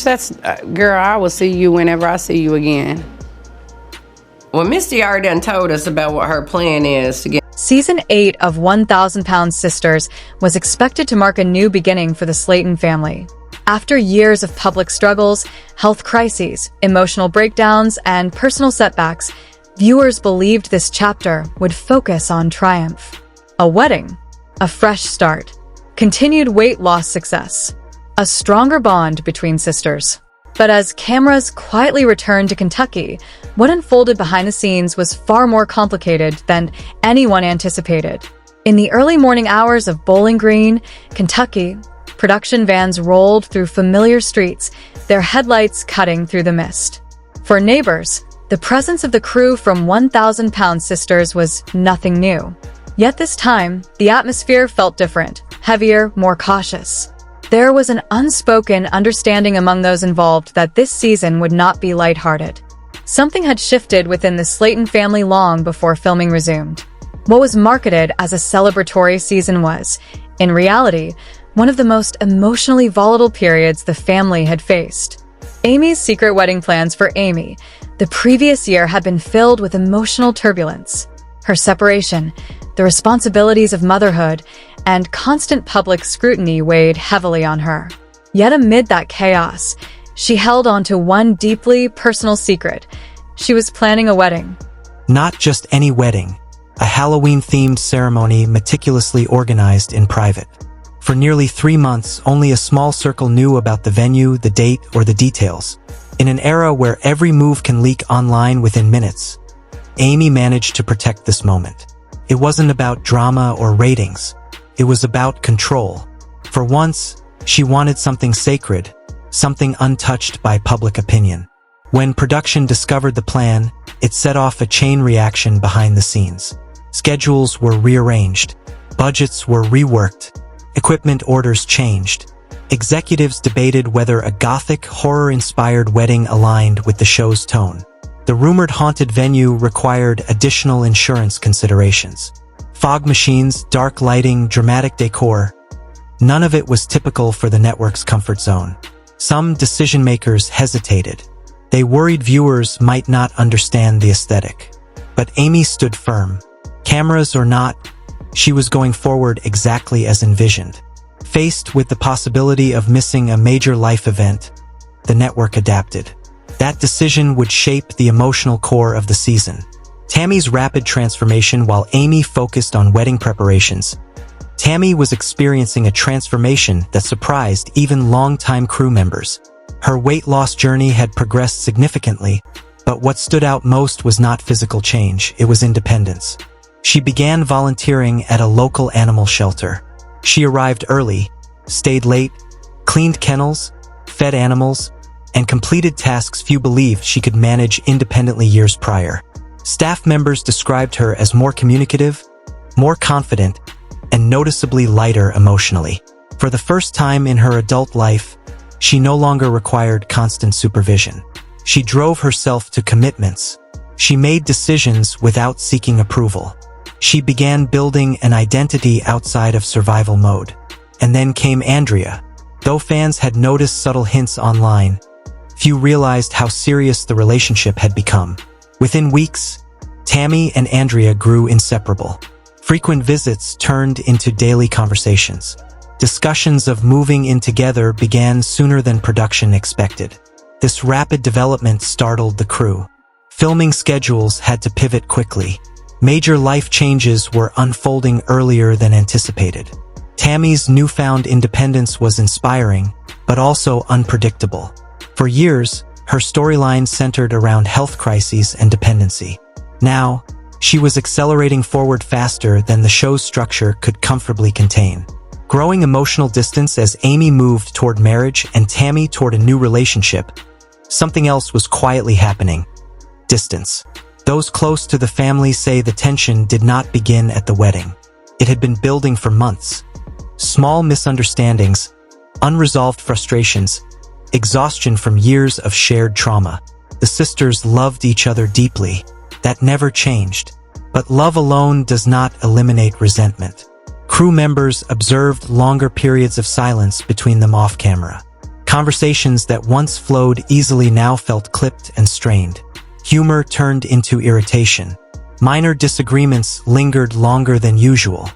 That's, girl, I will see you whenever I see you again. Well, Misty already done told us about what her plan is to get. Season 8 of 1,000 Pound Sisters was expected to mark a new beginning for the Slaton family. After years of public struggles, health crises, emotional breakdowns, and personal setbacks, viewers believed this chapter would focus on triumph. A wedding, a fresh start, continued weight loss success, a stronger bond between sisters. But as cameras quietly returned to Kentucky, what unfolded behind the scenes was far more complicated than anyone anticipated. In the early morning hours of Bowling Green, Kentucky, production vans rolled through familiar streets, their headlights cutting through the mist. For neighbors, the presence of the crew from 1,000 Pound Sisters was nothing new. Yet this time, the atmosphere felt different, heavier, more cautious. There was an unspoken understanding among those involved that this season would not be lighthearted. Something had shifted within the Slaton family long before filming resumed. What was marketed as a celebratory season was, in reality, one of the most emotionally volatile periods the family had faced. Amy's secret wedding plans for Amy, the previous year, had been filled with emotional turbulence. Her separation, the responsibilities of motherhood, and constant public scrutiny weighed heavily on her. Yet amid that chaos, she held on to one deeply personal secret. She was planning a wedding. Not just any wedding, a Halloween-themed ceremony meticulously organized in private. For nearly 3 months, only a small circle knew about the venue, the date, or the details. In an era where every move can leak online within minutes, Amy managed to protect this moment. It wasn't about drama or ratings. It was about control. For once, she wanted something sacred, something untouched by public opinion. When production discovered the plan, it set off a chain reaction behind the scenes. Schedules were rearranged. Budgets were reworked. Equipment orders changed. Executives debated whether a gothic, horror-inspired wedding aligned with the show's tone. The rumored haunted venue required additional insurance considerations. Fog machines, dark lighting, dramatic decor. None of it was typical for the network's comfort zone. Some decision-makers hesitated. They worried viewers might not understand the aesthetic. But Amy stood firm. Cameras or not, she was going forward exactly as envisioned. Faced with the possibility of missing a major life event, the network adapted. That decision would shape the emotional core of the season. Tammy's rapid transformation while Amy focused on wedding preparations. Tammy was experiencing a transformation that surprised even longtime crew members. Her weight loss journey had progressed significantly, but what stood out most was not physical change, it was independence. She began volunteering at a local animal shelter. She arrived early, stayed late, cleaned kennels, fed animals, and completed tasks few believed she could manage independently years prior. Staff members described her as more communicative, more confident, and noticeably lighter emotionally. For the first time in her adult life, she no longer required constant supervision. She drove herself to commitments. She made decisions without seeking approval. She began building an identity outside of survival mode. And then came Andrea. Though fans had noticed subtle hints online, few realized how serious the relationship had become. Within weeks, Tammy and Andrea grew inseparable. Frequent visits turned into daily conversations. Discussions of moving in together began sooner than production expected. This rapid development startled the crew. Filming schedules had to pivot quickly. Major life changes were unfolding earlier than anticipated. Tammy's newfound independence was inspiring, but also unpredictable. For years, her storyline centered around health crises and dependency. Now, she was accelerating forward faster than the show's structure could comfortably contain. Growing emotional distance as Amy moved toward marriage and Tammy toward a new relationship, something else was quietly happening. Distance. Those close to the family say the tension did not begin at the wedding. It had been building for months. Small misunderstandings, unresolved frustrations, exhaustion from years of shared trauma. The sisters loved each other deeply. That never changed. But love alone does not eliminate resentment. Crew members observed longer periods of silence between them off camera. Conversations that once flowed easily now felt clipped and strained. Humor turned into irritation. Minor disagreements lingered longer than usual.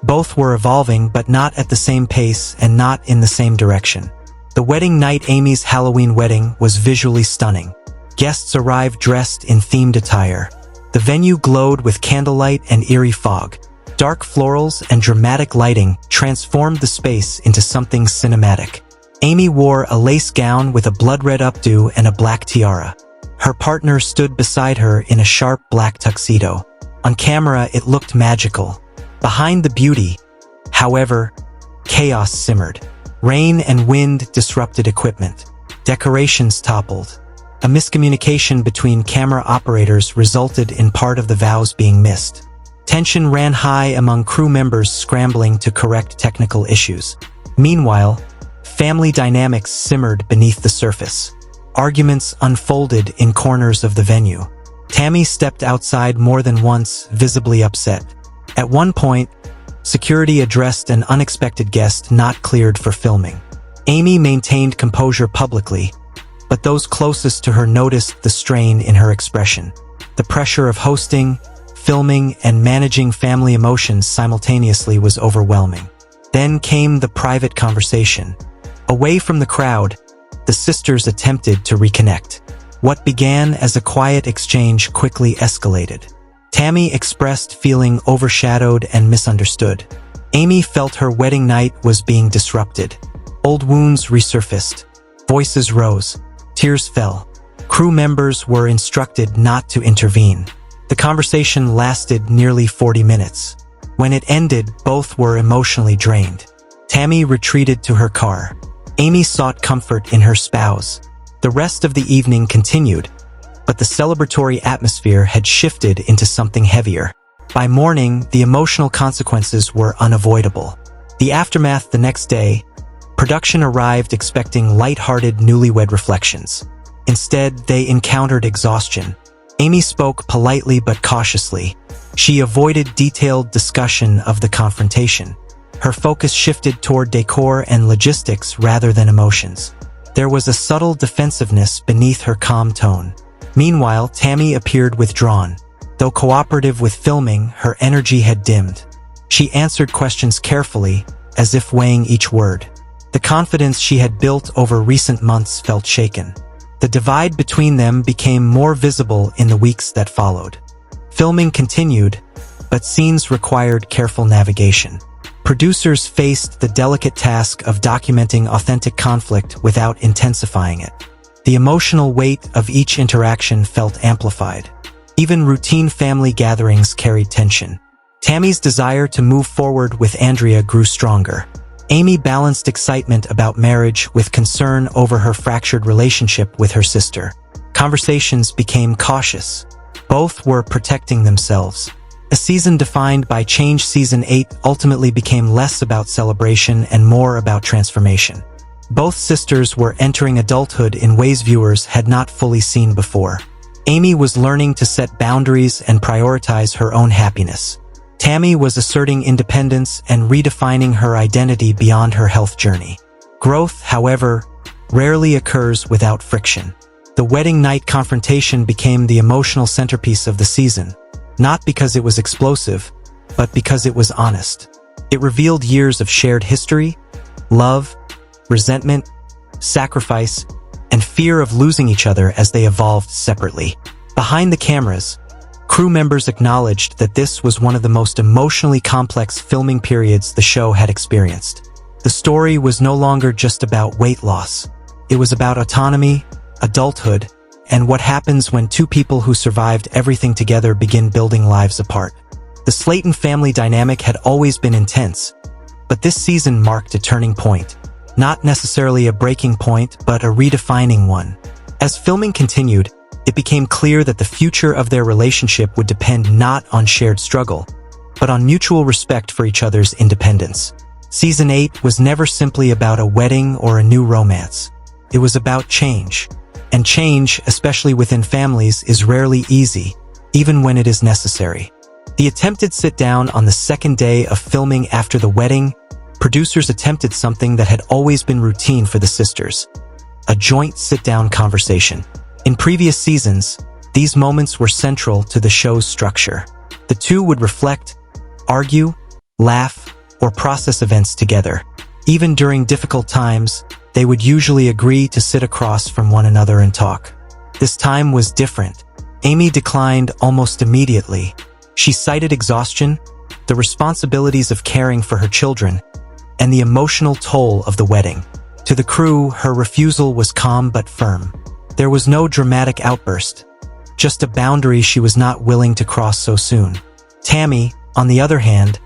Both were evolving, but not at the same pace and not in the same direction. The wedding night, Amy's Halloween wedding, was visually stunning. Guests arrived dressed in themed attire. The venue glowed with candlelight and eerie fog. Dark florals and dramatic lighting transformed the space into something cinematic. Amy wore a lace gown with a blood-red updo and a black tiara. Her partner stood beside her in a sharp black tuxedo. On camera, it looked magical. Behind the beauty, however, chaos simmered. Rain and wind disrupted equipment. Decorations toppled. A miscommunication between camera operators resulted in part of the vows being missed. Tension ran high among crew members scrambling to correct technical issues. Meanwhile, family dynamics simmered beneath the surface. Arguments unfolded in corners of the venue. Tammy stepped outside more than once, visibly upset. At one point, security addressed an unexpected guest not cleared for filming. Amy maintained composure publicly, but those closest to her noticed the strain in her expression. The pressure of hosting, filming, and managing family emotions simultaneously was overwhelming. Then came the private conversation. Away from the crowd, the sisters attempted to reconnect. What began as a quiet exchange quickly escalated. Tammy expressed feeling overshadowed and misunderstood. Amy felt her wedding night was being disrupted. Old wounds resurfaced. Voices rose. Tears fell. Crew members were instructed not to intervene. The conversation lasted nearly 40 minutes. When it ended, both were emotionally drained. Tammy retreated to her car. Amy sought comfort in her spouse. The rest of the evening continued, but the celebratory atmosphere had shifted into something heavier. By morning, the emotional consequences were unavoidable. The aftermath the next day, production arrived expecting light-hearted newlywed reflections. Instead, they encountered exhaustion. Amy spoke politely but cautiously. She avoided detailed discussion of the confrontation. Her focus shifted toward decor and logistics rather than emotions. There was a subtle defensiveness beneath her calm tone. Meanwhile, Tammy appeared withdrawn. Though cooperative with filming, her energy had dimmed. She answered questions carefully, as if weighing each word. The confidence she had built over recent months felt shaken. The divide between them became more visible in the weeks that followed. Filming continued, but scenes required careful navigation. Producers faced the delicate task of documenting authentic conflict without intensifying it. The emotional weight of each interaction felt amplified. Even routine family gatherings carried tension. Tammy's desire to move forward with Andrea grew stronger. Amy balanced excitement about marriage with concern over her fractured relationship with her sister. Conversations became cautious. Both were protecting themselves. A season defined by change, season 8 ultimately became less about celebration and more about transformation. Both sisters were entering adulthood in ways viewers had not fully seen before. Amy was learning to set boundaries and prioritize her own happiness. Tammy was asserting independence and redefining her identity beyond her health journey. Growth, however, rarely occurs without friction. The wedding night confrontation became the emotional centerpiece of the season, not because it was explosive, but because it was honest. It revealed years of shared history, love, resentment, sacrifice, and fear of losing each other as they evolved separately. Behind the cameras, crew members acknowledged that this was one of the most emotionally complex filming periods the show had experienced. The story was no longer just about weight loss. It was about autonomy, adulthood, and what happens when two people who survived everything together begin building lives apart. The Slaton family dynamic had always been intense, but this season marked a turning point. Not necessarily a breaking point, but a redefining one. As filming continued, it became clear that the future of their relationship would depend not on shared struggle, but on mutual respect for each other's independence. Season 8 was never simply about a wedding or a new romance. It was about change. And change, especially within families, is rarely easy, even when it is necessary. The attempted sit-down on the second day of filming after the wedding, producers attempted something that had always been routine for the sisters. a joint sit-down conversation. In previous seasons, these moments were central to the show's structure. The two would reflect, argue, laugh, or process events together. Even during difficult times, they would usually agree to sit across from one another and talk. This time was different. Amy declined almost immediately. She cited exhaustion, the responsibilities of caring for her children, and the emotional toll of the wedding. To the crew, her refusal was calm but firm. There was no dramatic outburst, just a boundary she was not willing to cross so soon. Tammy, on the other hand,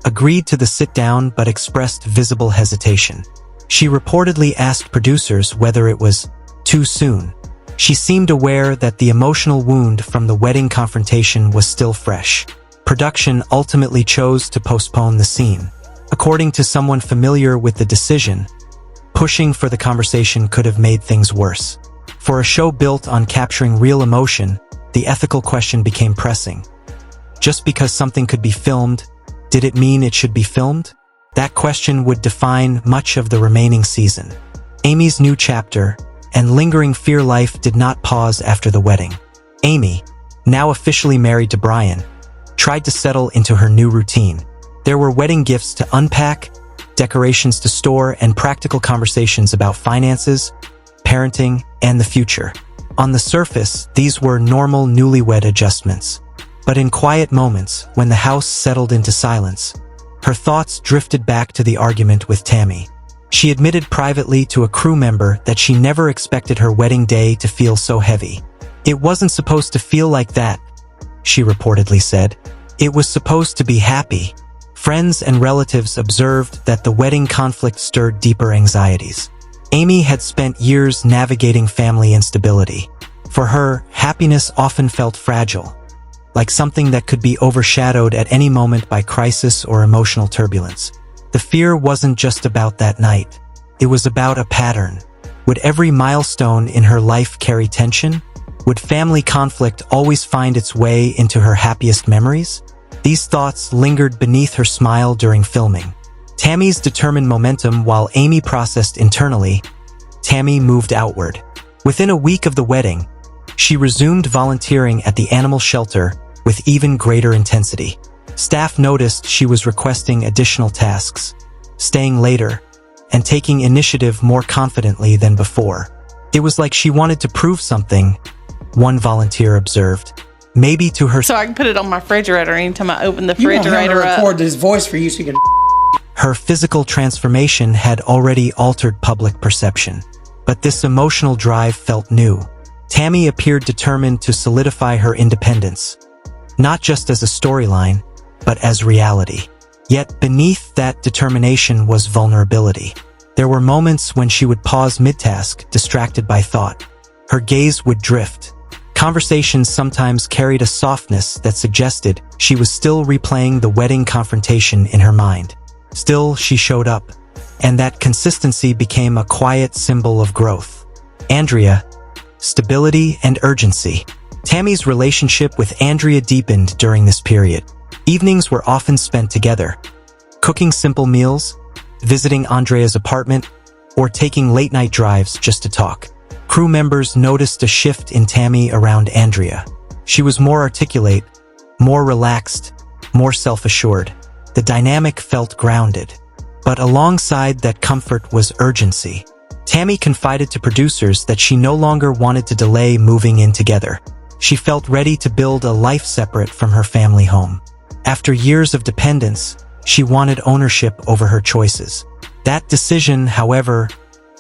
agreed to the sit-down but expressed visible hesitation. She reportedly asked producers whether it was too soon. She seemed aware that the emotional wound from the wedding confrontation was still fresh. Production ultimately chose to postpone the scene. According to someone familiar with the decision, pushing for the conversation could have made things worse. For a show built on capturing real emotion, the ethical question became pressing. Just because something could be filmed, did it mean it should be filmed? That question would define much of the remaining season. Amy's new chapter and lingering fear life did not pause after the wedding. Amy, now officially married to Brian, tried to settle into her new routine. There were wedding gifts to unpack, decorations to store, and practical conversations about finances, parenting, and the future. On the surface, these were normal newlywed adjustments. But in quiet moments, when the house settled into silence, her thoughts drifted back to the argument with Tammy. She admitted privately to a crew member that she never expected her wedding day to feel so heavy. "It wasn't supposed to feel like that," she reportedly said. "It was supposed to be happy." Friends and relatives observed that the wedding conflict stirred deeper anxieties. Amy had spent years navigating family instability. For her, happiness often felt fragile, like something that could be overshadowed at any moment by crisis or emotional turbulence. The fear wasn't just about that night. It was about a pattern. Would every milestone in her life carry tension? Would family conflict always find its way into her happiest memories? These thoughts lingered beneath her smile during filming. Tammy's determined momentum while Amy processed internally, Tammy moved outward. Within a week of the wedding, she resumed volunteering at the animal shelter with even greater intensity. Staff noticed she was requesting additional tasks, staying later, and taking initiative more confidently than before. It was like she wanted to prove something, one volunteer observed. Maybe to her. So I can put it on my refrigerator anytime I open the You want him to refrigerator up. record his voice for you so you can. Her physical transformation had already altered public perception. But this emotional drive felt new. Tammy appeared determined to solidify her independence, not just as a storyline, but as reality. Yet beneath that determination was vulnerability. There were moments when she would pause mid-task, distracted by thought. Her gaze would drift. Conversations sometimes carried a softness that suggested she was still replaying the wedding confrontation in her mind. Still, she showed up, and that consistency became a quiet symbol of growth. Andrea, stability and urgency. Tammy's relationship with Andrea deepened during this period. Evenings were often spent together, cooking simple meals, visiting Andrea's apartment, or taking late-night drives just to talk. Crew members noticed a shift in Tammy around Andrea. She was more articulate, more relaxed, more self-assured. The dynamic felt grounded. But alongside that comfort was urgency. Tammy confided to producers that she no longer wanted to delay moving in together. She felt ready to build a life separate from her family home. After years of dependence, she wanted ownership over her choices. That decision, however,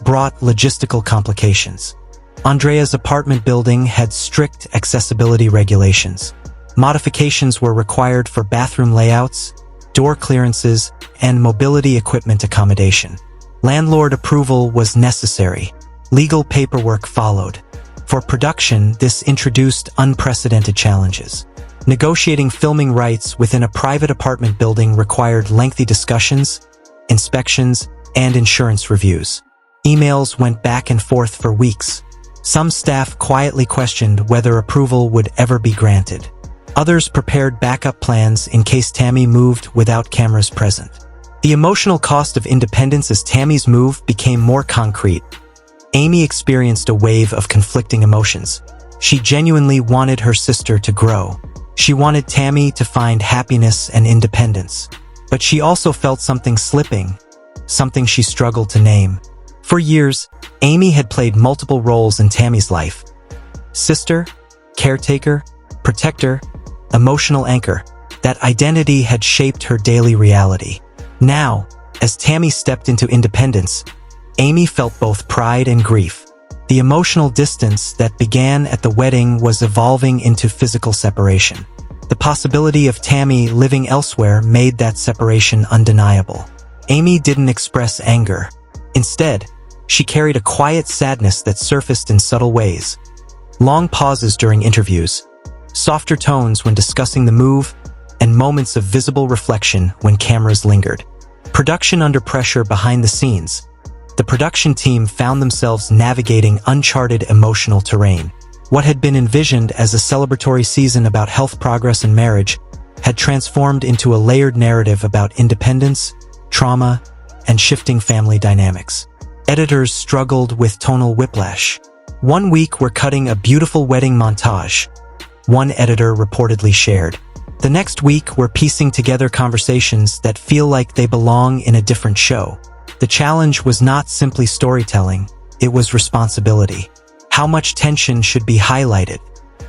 brought logistical complications. Andrea's apartment building had strict accessibility regulations. Modifications were required for bathroom layouts, door clearances, and mobility equipment accommodation. Landlord approval was necessary. Legal paperwork followed. For production, this introduced unprecedented challenges. Negotiating filming rights within a private apartment building required lengthy discussions, inspections, and insurance reviews. Emails went back and forth for weeks. Some staff quietly questioned whether approval would ever be granted. Others prepared backup plans in case Tammy moved without cameras present. The emotional cost of independence as Tammy's move became more concrete. Amy experienced a wave of conflicting emotions. She genuinely wanted her sister to grow. She wanted Tammy to find happiness and independence. But she also felt something slipping, something she struggled to name. For years, Amy had played multiple roles in Tammy's life. Sister, caretaker, protector, emotional anchor. That identity had shaped her daily reality. Now, as Tammy stepped into independence, Amy felt both pride and grief. The emotional distance that began at the wedding was evolving into physical separation. The possibility of Tammy living elsewhere made that separation undeniable. Amy didn't express anger. Instead, she carried a quiet sadness that surfaced in subtle ways. Long pauses during interviews, softer tones when discussing the move, and moments of visible reflection when cameras lingered. Production under pressure behind the scenes. The production team found themselves navigating uncharted emotional terrain. What had been envisioned as a celebratory season about health progress and marriage had transformed into a layered narrative about independence, trauma, and shifting family dynamics. Editors struggled with tonal whiplash. One week we're cutting a beautiful wedding montage, one editor reportedly shared. The next week we're piecing together conversations that feel like they belong in a different show. The challenge was not simply storytelling, it was responsibility. How much tension should be highlighted?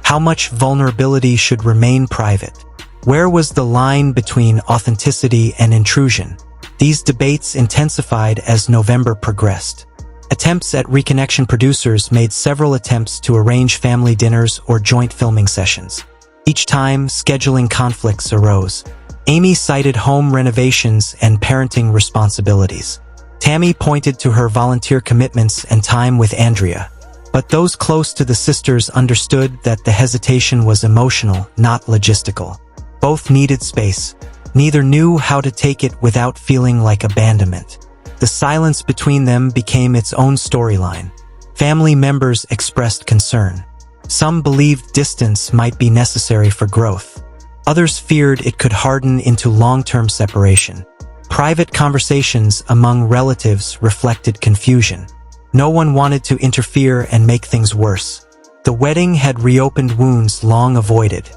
How much vulnerability should remain private? Where was the line between authenticity and intrusion? These debates intensified as November progressed. Attempts at reconnection. Producers made several attempts to arrange family dinners or joint filming sessions. Each time, scheduling conflicts arose. Amy cited home renovations and parenting responsibilities. Tammy pointed to her volunteer commitments and time with Andrea. But those close to the sisters understood that the hesitation was emotional, not logistical. Both needed space. Neither knew how to take it without feeling like abandonment. The silence between them became its own storyline. Family members expressed concern. Some believed distance might be necessary for growth. Others feared it could harden into long-term separation. Private conversations among relatives reflected confusion. No one wanted to interfere and make things worse. The wedding had reopened wounds long avoided.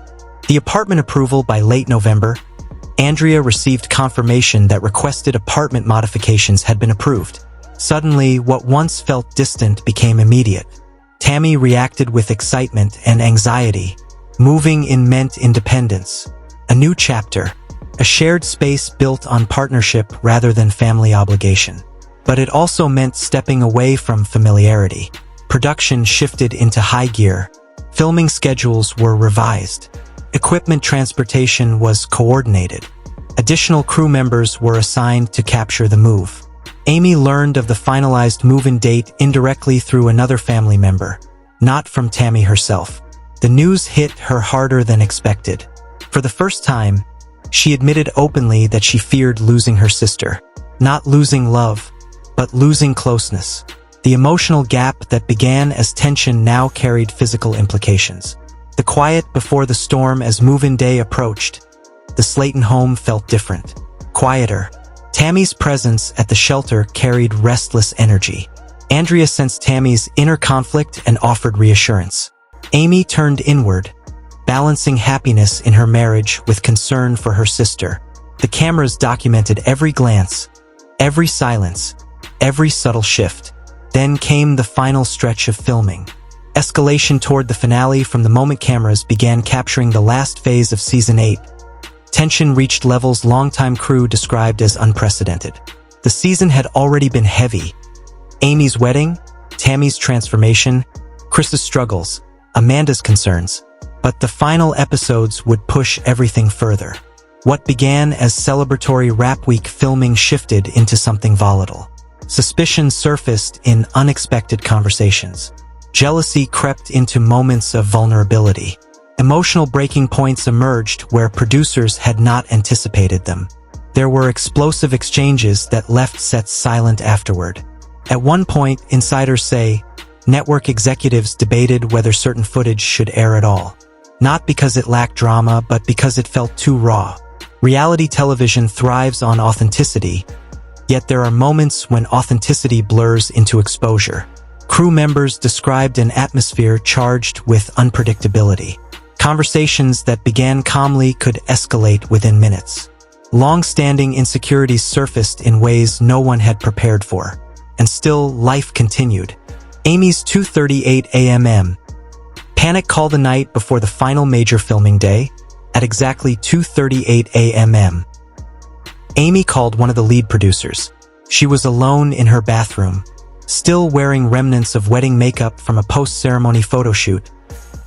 The apartment approval by late November, Andrea received confirmation that requested apartment modifications had been approved. Suddenly, what once felt distant became immediate. Tammy reacted with excitement and anxiety. Moving in meant independence. A new chapter. A shared space built on partnership rather than family obligation. But it also meant stepping away from familiarity. Production shifted into high gear. Filming schedules were revised. Equipment transportation was coordinated. Additional crew members were assigned to capture the move. Amy learned of the finalized move-in date indirectly through another family member, not from Tammy herself. The news hit her harder than expected. For the first time, she admitted openly that she feared losing her sister. Not losing love, but losing closeness. The emotional gap that began as tension now carried physical implications. The quiet before the storm as move-in day approached. The Slaton home felt different. Quieter. Tammy's presence at the shelter carried restless energy. Andrea sensed Tammy's inner conflict and offered reassurance. Amy turned inward, balancing happiness in her marriage with concern for her sister. The cameras documented every glance, every silence, every subtle shift. Then came the final stretch of filming. Escalation toward the finale from the moment cameras began capturing the last phase of Season 8. Tension reached levels longtime crew described as unprecedented. The season had already been heavy. Amy's wedding, Tammy's transformation, Chris's struggles, Amanda's concerns. But the final episodes would push everything further. What began as celebratory rap week filming shifted into something volatile. Suspicion surfaced in unexpected conversations. Jealousy crept into moments of vulnerability. Emotional breaking points emerged where producers had not anticipated them. There were explosive exchanges that left sets silent afterward. At one point, insiders say, network executives debated whether certain footage should air at all. Not because it lacked drama, but because it felt too raw. Reality television thrives on authenticity, yet there are moments when authenticity blurs into exposure. Crew members described an atmosphere charged with unpredictability. Conversations that began calmly could escalate within minutes. Long-standing insecurities surfaced in ways no one had prepared for. And still, life continued. Amy's 2:38 a.m. Panic called the night before the final major filming day. At exactly 2:38 a.m. Amy called one of the lead producers. She was alone in her bathroom, still wearing remnants of wedding makeup from a post-ceremony photo shoot.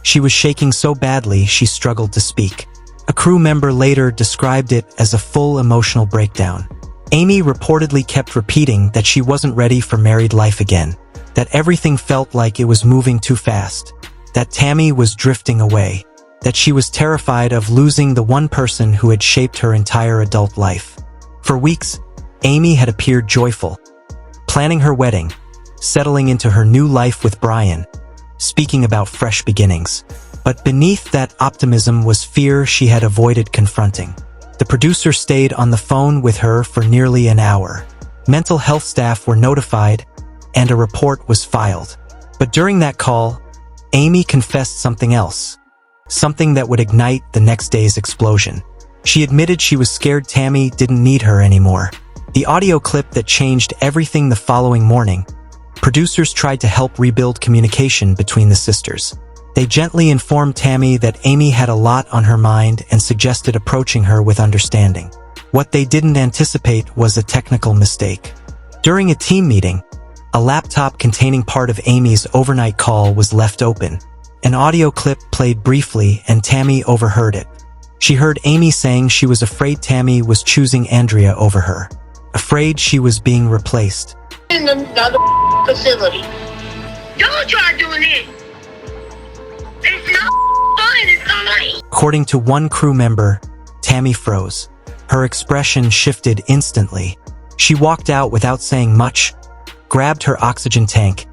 She was shaking so badly she struggled to speak. A crew member later described it as a full emotional breakdown. Amy reportedly kept repeating that she wasn't ready for married life again, that everything felt like it was moving too fast, that Tammy was drifting away, that she was terrified of losing the one person who had shaped her entire adult life. For weeks, Amy had appeared joyful, planning her wedding, settling into her new life with Brian, speaking about fresh beginnings. But beneath that optimism was fear she had avoided confronting. The producer stayed on the phone with her for nearly an hour. Mental health staff were notified, and a report was filed. But during that call, Amy confessed something else, something that would ignite the next day's explosion. She admitted she was scared Tammy didn't need her anymore. The audio clip that changed everything the following morning. Producers tried to help rebuild communication between the sisters. They gently informed Tammy that Amy had a lot on her mind and suggested approaching her with understanding. What they didn't anticipate was a technical mistake. During a team meeting, a laptop containing part of Amy's overnight call was left open. An audio clip played briefly and Tammy overheard it. She heard Amy saying she was afraid Tammy was choosing Andrea over her, afraid she was being replaced. In another facility. Don't try doing it. It's not fun, it's fine. According to one crew member, Tammy froze. Her expression shifted instantly. She walked out without saying much, grabbed her oxygen tank,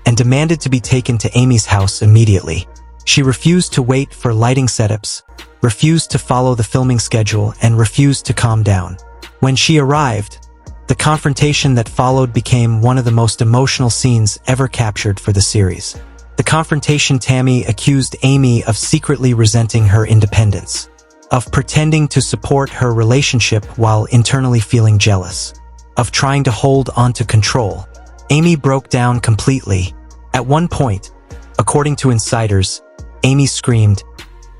and demanded to be taken to Amy's house immediately. She refused to wait for lighting setups, refused to follow the filming schedule, and refused to calm down. When she arrived, the confrontation that followed became one of the most emotional scenes ever captured for the series. The confrontation, Tammy accused Amy of secretly resenting her independence, of pretending to support her relationship while internally feeling jealous, of trying to hold onto control. Amy broke down completely. At one point, according to insiders, Amy screamed,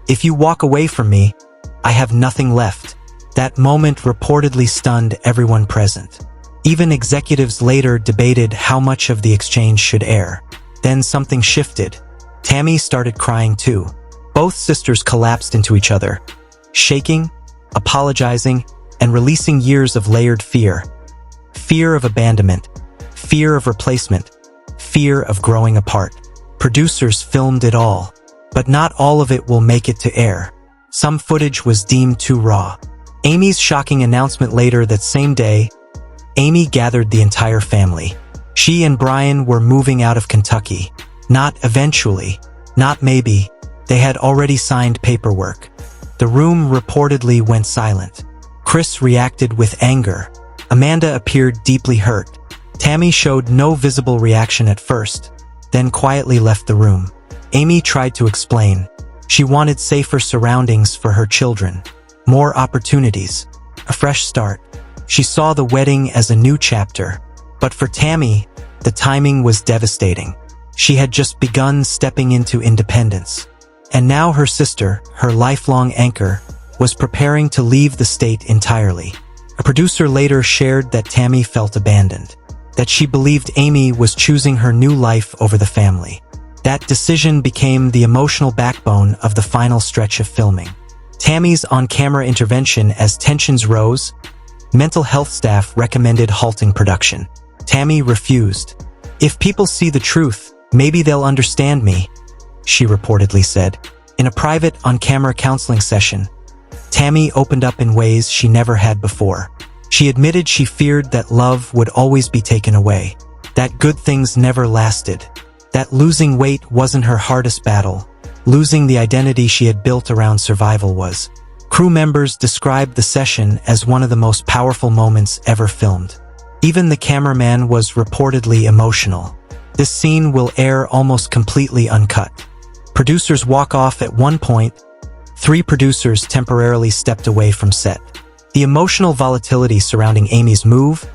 "If you walk away from me, I have nothing left." That moment reportedly stunned everyone present. Even executives later debated how much of the exchange should air. Then something shifted. Tammy started crying too. Both sisters collapsed into each other, shaking, apologizing, and releasing years of layered fear. Fear of abandonment, fear of replacement, fear of growing apart. Producers filmed it all, but not all of it will make it to air. Some footage was deemed too raw. Amy's shocking announcement later that same day, Amy gathered the entire family. She and Brian were moving out of Kentucky. Not eventually, not maybe. They had already signed paperwork. The room reportedly went silent. Chris reacted with anger. Amanda appeared deeply hurt. Tammy showed no visible reaction at first, then quietly left the room. Amy tried to explain. She wanted safer surroundings for her children, more opportunities, a fresh start. She saw the wedding as a new chapter. But for Tammy, the timing was devastating. She had just begun stepping into independence. And now her sister, her lifelong anchor, was preparing to leave the state entirely. A producer later shared that Tammy felt abandoned, that she believed Amy was choosing her new life over the family. That decision became the emotional backbone of the final stretch of filming. Tammy's on-camera intervention as tensions rose, mental health staff recommended halting production. Tammy refused. "If people see the truth, maybe they'll understand me," she reportedly said. In a private on-camera counseling session, Tammy opened up in ways she never had before. She admitted she feared that love would always be taken away, that good things never lasted, that losing weight wasn't her hardest battle, losing the identity she had built around survival was. Crew members described the session as one of the most powerful moments ever filmed. Even the cameraman was reportedly emotional. This scene will air almost completely uncut. Producers walk off at one point. 3 producers temporarily stepped away from set. The emotional volatility surrounding Amy's move,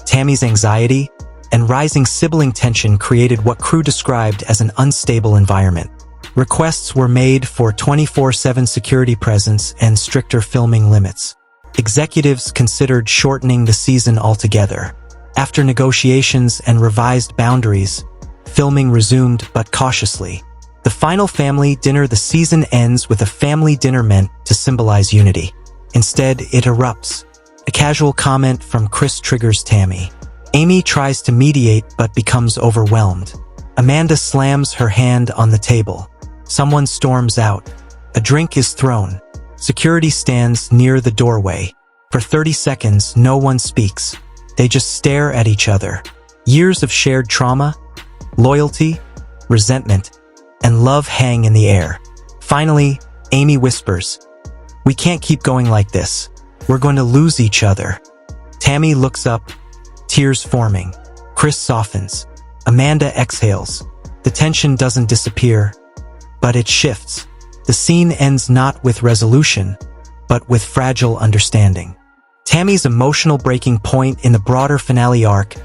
Tammy's anxiety, and rising sibling tension created what crew described as an unstable environment. Requests were made for 24/7 security presence and stricter filming limits. Executives considered shortening the season altogether. After negotiations and revised boundaries, filming resumed but cautiously. The final family dinner the season ends with a family dinner meant to symbolize unity. Instead, it erupts. A casual comment from Chris triggers Tammy. Amy tries to mediate but becomes overwhelmed. Amanda slams her hand on the table. Someone storms out. A drink is thrown. Security stands near the doorway. For 30 seconds, no one speaks. They just stare at each other. Years of shared trauma, loyalty, resentment, and love hang in the air. Finally, Amy whispers, "We can't keep going like this. We're going to lose each other." Tammy looks up, tears forming. Chris softens. Amanda exhales. The tension doesn't disappear, but it shifts. The scene ends not with resolution, but with fragile understanding. Tammy's emotional breaking point in the broader finale arc.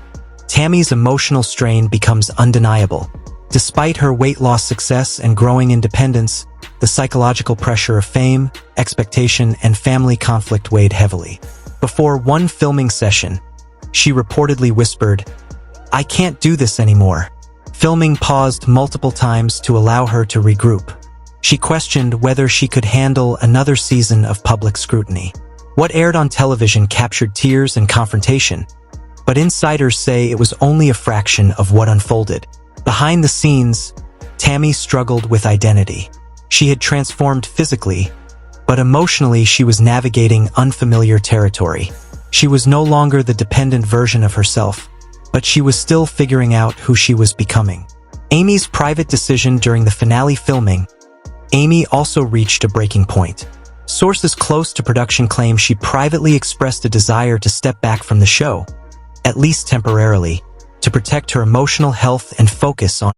Tammy's emotional strain becomes undeniable. Despite her weight loss success and growing independence, the psychological pressure of fame, expectation, and family conflict weighed heavily. Before one filming session, she reportedly whispered, "I can't do this anymore." Filming paused multiple times to allow her to regroup. She questioned whether she could handle another season of public scrutiny. What aired on television captured tears and confrontation, but insiders say it was only a fraction of what unfolded. Behind the scenes, Tammy struggled with identity. She had transformed physically, but emotionally she was navigating unfamiliar territory. She was no longer the dependent version of herself, but she was still figuring out who she was becoming. Amy's private decision during the finale filming. Amy also reached a breaking point. Sources close to production claim she privately expressed a desire to step back from the show, at least temporarily, to protect her emotional health and focus on